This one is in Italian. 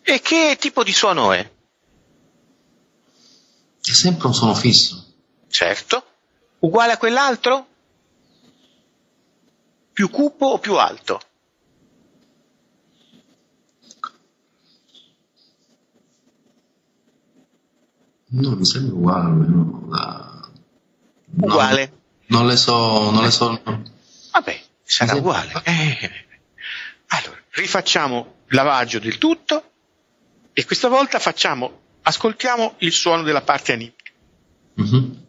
E che tipo di suono è? È sempre un suono fisso. Certo. Uguale a quell'altro? Più cupo o più alto? Non mi sembra uguale. Uguale. Non le so. Vabbè, sarà Mi sembra- uguale. Allora, rifacciamo lavaggio del tutto e questa volta ascoltiamo il suono della parte animica. Mhm.